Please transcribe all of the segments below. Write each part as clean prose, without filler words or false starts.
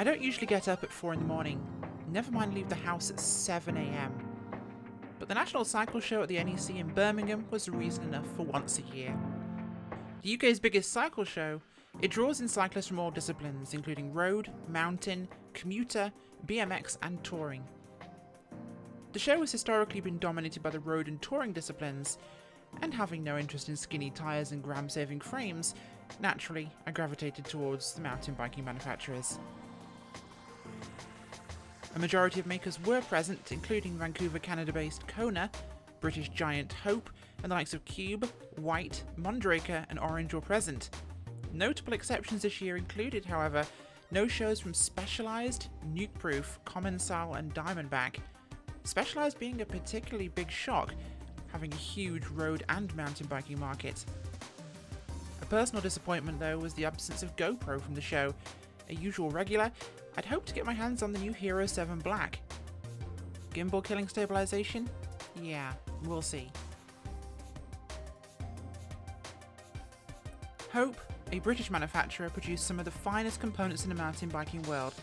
I don't usually get up at 4 in the morning, never mind leave the house at 7 AM. But the National Cycle Show at the NEC in Birmingham was reason enough for once a year. The UK's biggest cycle show, it draws in cyclists from all disciplines, including road, mountain, commuter, BMX and touring. The show has historically been dominated by the road and touring disciplines, and having no interest in skinny tyres and gram-saving frames, naturally I gravitated towards the mountain biking manufacturers. A majority of makers were present, including Vancouver, Canada-based Kona, British giant Hope, and the likes of Cube, White, Mondraker and Orange were present. Notable exceptions this year included, however, no shows from Specialized, Nukeproof, Commensal and Diamondback, Specialized being a particularly big shock, having a huge road and mountain biking market. A personal disappointment though was the absence of GoPro from the show. A usual regular, I'd hoped to get my hands on the new Hero 7 Black. Gimbal killing stabilization? Yeah, we'll see. Hope, a British manufacturer, produced some of the finest components in the mountain biking world.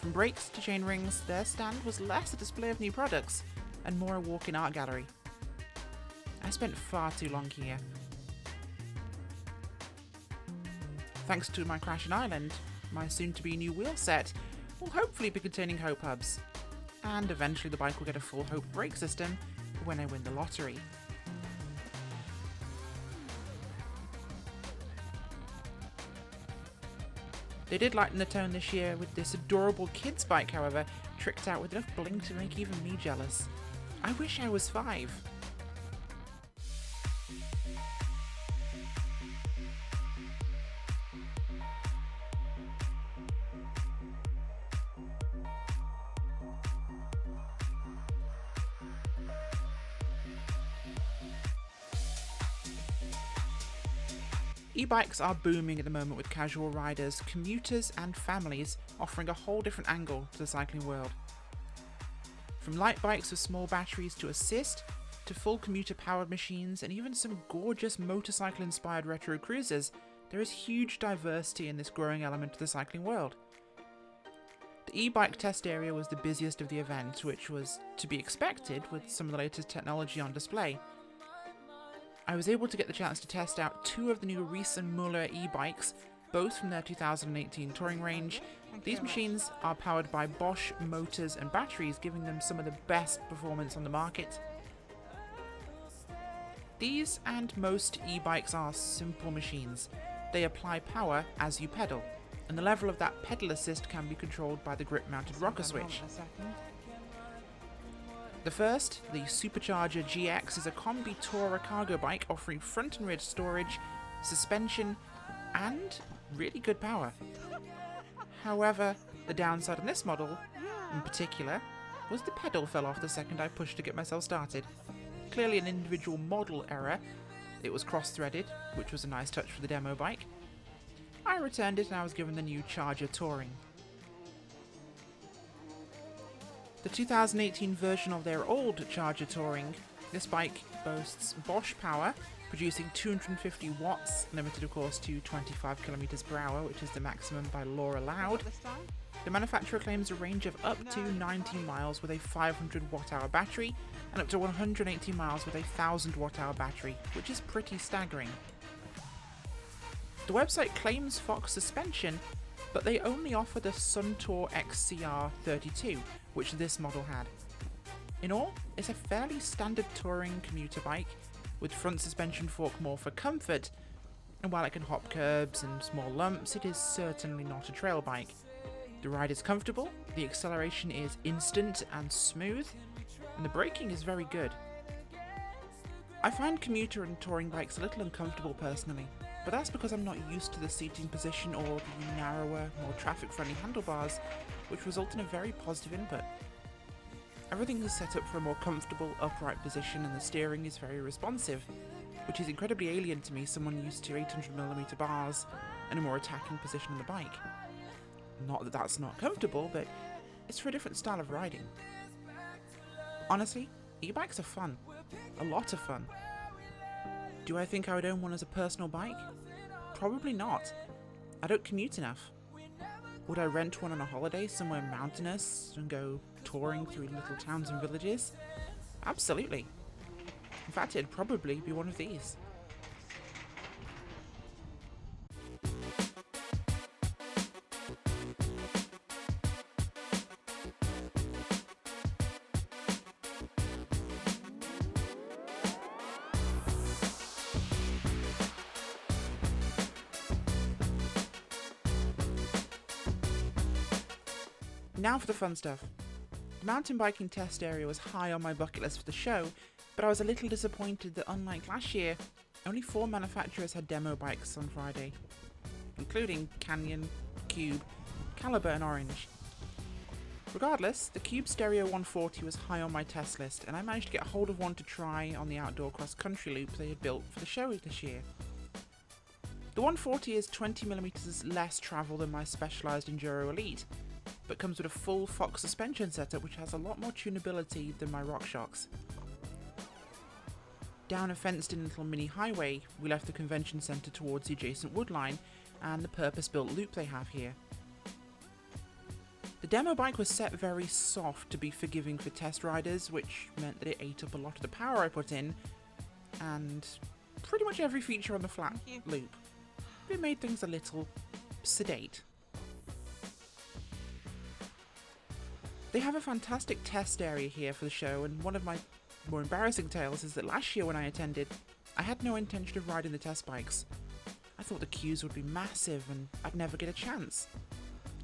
From brakes to chain rings, their stand was less a display of new products and more a walk-in art gallery. I spent far too long here. Thanks to my crash in Ireland, my soon-to-be new wheel set will hopefully be containing Hope hubs, and eventually the bike will get a full Hope brake system when I win the lottery. They did lighten the tone this year with this adorable kids bike, however, tricked out with enough bling to make even me jealous. I wish I was 5. E-bikes are booming at the moment with casual riders, commuters and families offering a whole different angle to the cycling world. From light bikes with small batteries to assist, to full commuter powered machines and even some gorgeous motorcycle inspired retro cruisers, there is huge diversity in this growing element of the cycling world. The e-bike test area was the busiest of the event, which was to be expected with some of the latest technology on display. I was able to get the chance to test out 2 of the new Reese and Muller e-bikes, both from their 2018 touring range. These machines are powered by Bosch motors and batteries, giving them some of the best performance on the market. These and most e-bikes are simple machines. They apply power as you pedal, and the level of that pedal assist can be controlled by the grip-mounted rocker switch. The first, the Supercharger GX, is a combi tourer cargo bike offering front and rear storage, suspension, and really good power. However, the downside on this model, in particular, was the pedal fell off the second I pushed to get myself started. Clearly an individual model error. It was cross-threaded, which was a nice touch for the demo bike. I returned it and I was given the new Charger Touring. The 2018 version of their old Charger Touring, this bike boasts Bosch power, producing 250 watts, limited of course to 25 km per hour, which is the maximum by law allowed. The manufacturer claims a range of up to 90 miles with a 500 watt-hour battery, and up to 180 miles with a 1000 watt-hour battery, which is pretty staggering. The website claims Fox suspension, but they only offer the Suntour XCR32, which this model had. In all, it's a fairly standard touring commuter bike, with front suspension fork more for comfort, and while it can hop curbs and small lumps, it is certainly not a trail bike. The ride is comfortable, the acceleration is instant and smooth, and the braking is very good. I find commuter and touring bikes a little uncomfortable personally, but that's because I'm not used to the seating position or the narrower, more traffic-friendly handlebars, which result in a very positive input. Everything is set up for a more comfortable, upright position and the steering is very responsive, which is incredibly alien to me, someone used to 800mm bars and a more attacking position on the bike. Not that that's not comfortable, but it's for a different style of riding. Honestly, e-bikes are fun. A lot of fun. Do I think I would own one as a personal bike? Probably not. I don't commute enough. Would I rent one on a holiday somewhere mountainous and go touring through little towns and villages? Absolutely. In fact, it'd probably be one of these. Now for the fun stuff. The mountain biking test area was high on my bucket list for the show, but I was a little disappointed that unlike last year, only 4 manufacturers had demo bikes on Friday, including Canyon, Cube, Caliber and Orange. Regardless, the Cube Stereo 140 was high on my test list, and I managed to get hold of one to try on the outdoor cross-country loop they had built for the show this year. The 140 is 20mm less travel than my specialised Enduro Elite, but comes with a full Fox suspension setup which has a lot more tunability than my RockShox. Down a fenced-in little mini highway, we left the convention centre towards the adjacent woodline and the purpose-built loop they have here. The demo bike was set very soft to be forgiving for test riders, which meant that it ate up a lot of the power I put in, and pretty much every feature on the flat loop. It made things a little sedate. They have a fantastic test area here for the show, and one of my more embarrassing tales is that last year when I attended, I had no intention of riding the test bikes. I thought the queues would be massive and I'd never get a chance.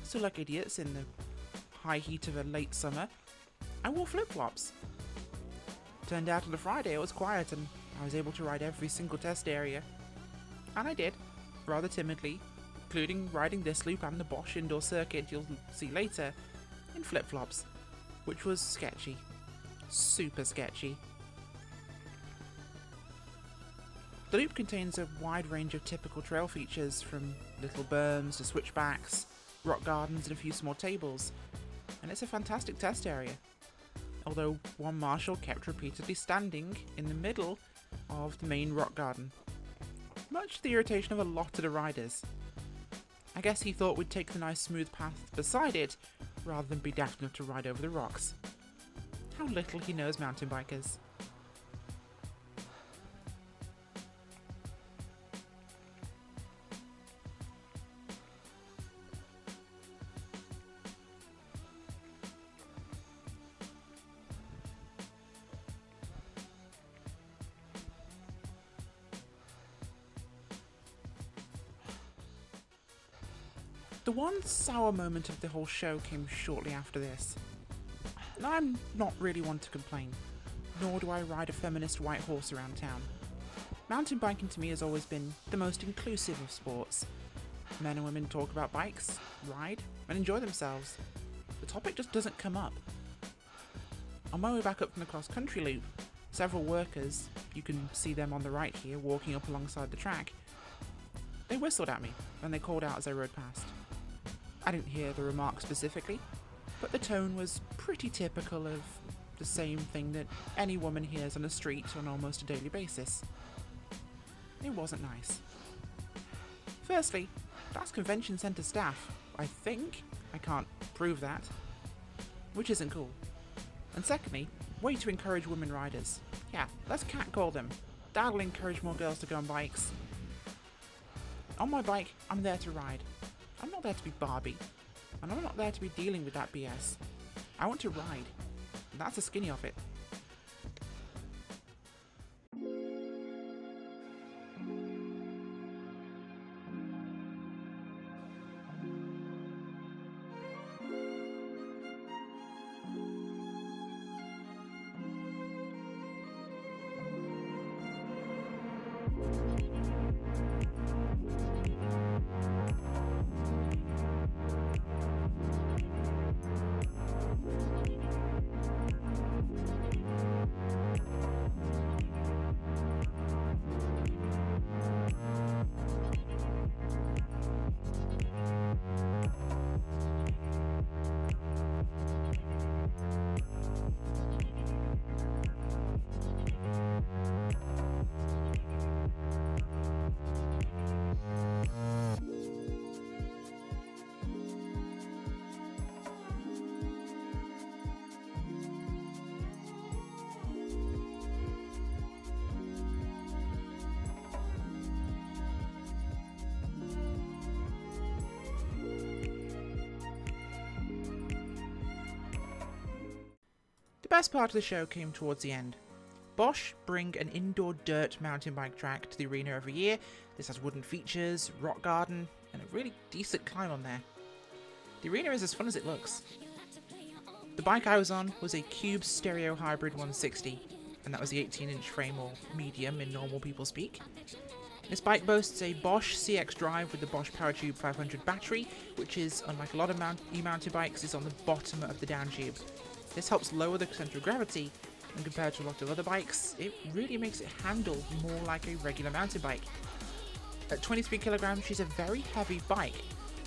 So like idiots in the high heat of a late summer, I wore flip-flops. Turned out on the Friday it was quiet and I was able to ride every single test area. And I did, rather timidly, including riding this loop and the Bosch indoor circuit you'll see later, in flip-flops, which was sketchy. Super sketchy. The loop contains a wide range of typical trail features, from little berms to switchbacks, rock gardens and a few small tables, and it's a fantastic test area, although one marshal kept repeatedly standing in the middle of the main rock garden, much to the irritation of a lot of the riders. I guess he thought we'd take the nice smooth path beside it, rather than be daft enough to ride over the rocks. How little he knows mountain bikers. The one sour moment of the whole show came shortly after this. And I'm not really one to complain, nor do I ride a feminist white horse around town. Mountain biking to me has always been the most inclusive of sports. Men and women talk about bikes, ride, and enjoy themselves. The topic just doesn't come up. On my way back up from the cross-country loop, several workers, you can see them on the right here walking up alongside the track, they whistled at me and they called out as I rode past. I didn't hear the remark specifically, but the tone was pretty typical of the same thing that any woman hears on the street on almost a daily basis. It wasn't nice. Firstly, that's convention centre staff, I think. I can't prove that. Which isn't cool. And secondly, way to encourage women riders. Yeah, let's catcall them. That'll encourage more girls to go on bikes. On my bike, I'm there to ride. I'm not there to be Barbie, and I'm not there to be dealing with that BS. I want to ride, and that's the skinny of it. The best part of the show came towards the end. Bosch bring an indoor dirt mountain bike track to the arena every year. This has wooden features, rock garden, and a really decent climb on there. The arena is as fun as it looks. The bike I was on was a Cube Stereo Hybrid 160, and that was the 18-inch frame, or medium in normal people speak. This bike boasts a Bosch CX drive with the Bosch PowerTube 500 battery, which is, unlike a lot of e-mountain bikes, is on the bottom of the down tube. This helps lower the centre of gravity, and compared to a lot of other bikes, it really makes it handle more like a regular mountain bike. At 23 kilograms, she's a very heavy bike,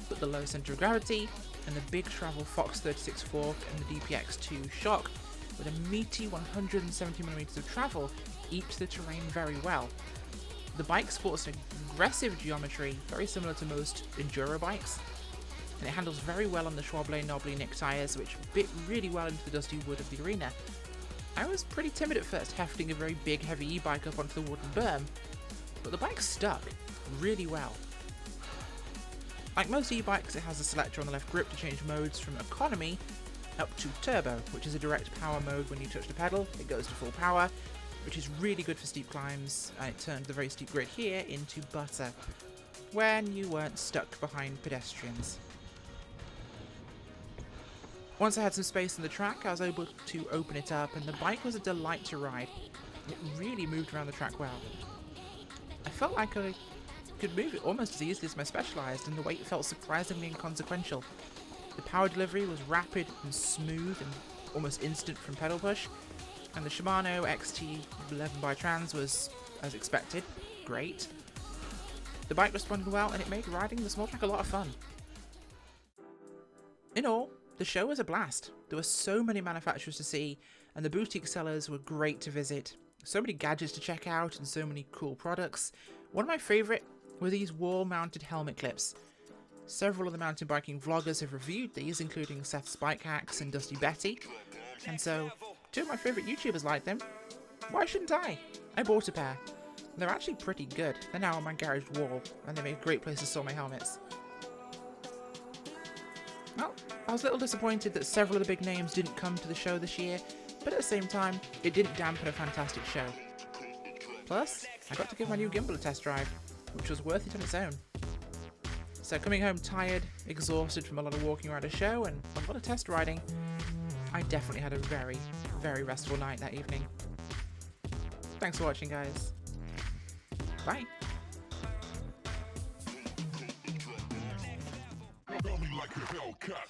but the low centre of gravity and the big travel Fox 36 fork and the DPX2 shock with a meaty 170mm of travel eats the terrain very well. The bike sports an aggressive geometry, very similar to most enduro bikes, and it handles very well on the Schwable knobbly Nick tyres, which bit really well into the dusty wood of the arena. I was pretty timid at first hefting a very big heavy e-bike up onto the wooden berm, but the bike stuck really well. Like most e-bikes, it has a selector on the left grip to change modes from economy up to turbo, which is a direct power mode. When you touch the pedal, it goes to full power, which is really good for steep climbs, and it turned the very steep grid here into butter, when you weren't stuck behind pedestrians. Once I had some space on the track, I was able to open it up, and the bike was a delight to ride. It really moved around the track well. I felt like I could move it almost as easily as my Specialized, and the weight felt surprisingly inconsequential. The power delivery was rapid and smooth and almost instant from pedal push, and the Shimano XT11 by Trans was, as expected, great. The bike responded well, and it made riding the small track a lot of fun. In all, the show was a blast. There were so many manufacturers to see, and the boutique sellers were great to visit. So many gadgets to check out, and so many cool products. One of my favourite were these wall-mounted helmet clips. Several of the mountain biking vloggers have reviewed these, including Seth's Bike Hacks and Dusty Betty, and so two of my favourite YouTubers like them. Why shouldn't I? I bought a pair. They're actually pretty good. They're now on my garage wall, and they make a great place to store my helmets. Well, I was a little disappointed that several of the big names didn't come to the show this year, but at the same time, it didn't dampen a fantastic show. Plus, I got to give my new gimbal a test drive, which was worth it on its own. So coming home tired, exhausted from a lot of walking around a show and a lot of test riding, I definitely had a very, very restful night that evening. Thanks for watching, guys. Bye. Like a Hellcat.